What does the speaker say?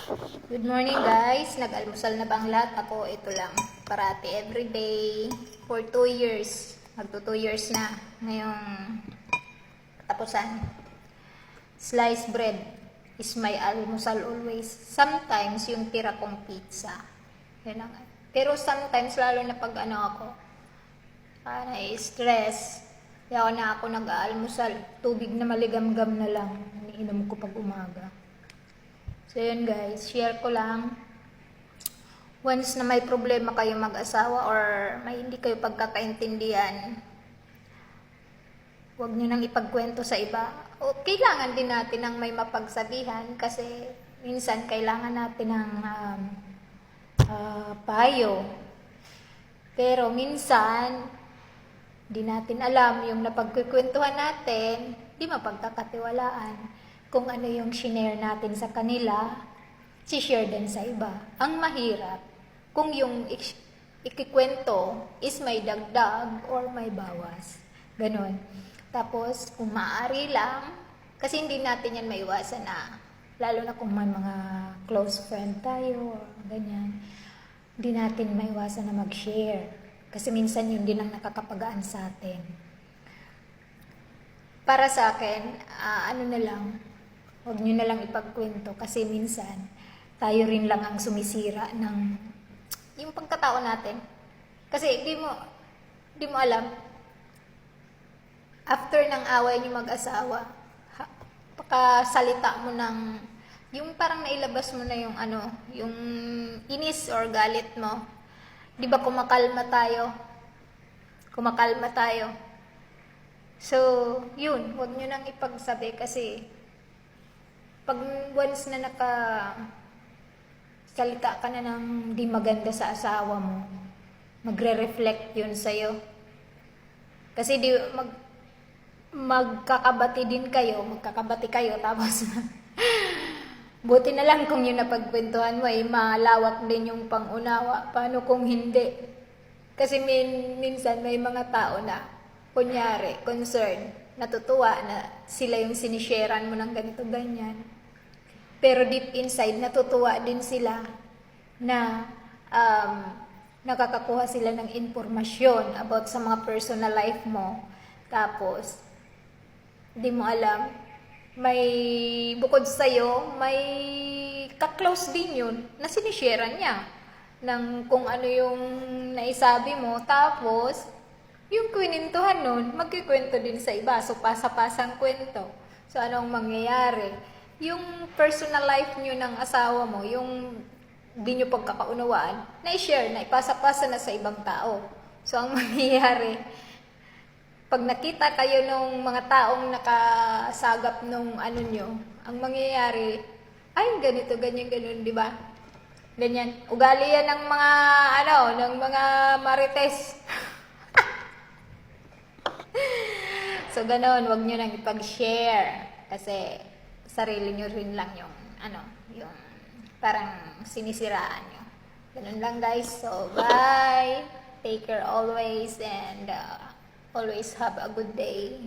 Good morning guys, nag-almusal na ba ang lahat? Ako ito lang, parati everyday for 2 years. Magto 2 years na ngayong katapusan. Sliced bread is my almusal always. Sometimes yung tira kong pizza. Yan lang. Pero sometimes lalo na pag ako, na-stress, kaya na ako nag-aalmusal. Tubig na maligamgam na lang, iniinom ko pag umaga. So yun guys, share ko lang. Once na may problema kayo mag-asawa or may hindi kayo pagkakaintindihan, huwag nyo nang ipagkwento sa iba. O kailangan din natin ng may mapagsabihan kasi minsan kailangan natin ng payo. Pero minsan, di natin alam yung napagkukwentuhan natin, di mapagkakatiwalaan. Kung ano yung shinare natin sa kanila, si-share din sa iba. Ang mahirap, kung yung ikikwento is may dagdag or may bawas. Ganon. Tapos, kung maaari lang, kasi hindi natin yan maiwasan na, lalo na kung may mga close friend tayo, ganyan, hindi natin maiwasan na mag-share. Kasi minsan yun din ang nakakapagaan sa atin. Para sa akin, ano na lang, huwag nyo na lang ipagkwento kasi minsan tayo rin lang ang sumisira ng yung pagkatao natin. Kasi di mo alam, after ng away nyo mag-asawa, pagkasalita mo ng, yung parang nailabas mo na yung yung inis or galit mo, di ba kumakalma tayo. So, yun, huwag nyo nang ipagsabi kasi pag once na salita ka na ng di maganda sa asawa mo, magre-reflect yun sa'yo. Kasi magkakabati kayo, tapos buti na lang kung yun napagkwentuhan mo, malawak din yung pangunawa. Paano kung hindi? Kasi minsan may mga tao na, kunyari, concerned, natutuwa na sila yung sinisharean mo ng ganito, ganyan. Pero deep inside, natutuwa din sila na nakakakuha sila ng informasyon about sa mga personal life mo. Tapos, di mo alam, may bukod sa'yo, may ka-close din yun na sinisharean niya ng kung ano yung naisabi mo. Tapos, yung kwinintuhan nun, magkikwento din sa iba. So, pasa-pasang kwento. So, anong mangyayari? Yung personal life nyo ng asawa mo, yung di nyo pagkakaunawaan, na-share, na ipasa-pasa na sa ibang tao. So, ang mangyayari, pag nakita kayo ng mga taong nakasagap nung nyo, ang mangyayari, ay, ganito, ganyan, ganun, di ba? Ganyan. Ugali yan ng mga, ng mga marites. So, ganun, wag nyo nang ipag-share. Kasi, sarili nyo rin lang yung, yung parang sinisiraan nyo. Ganun lang guys. So, bye! Take care always and always have a good day.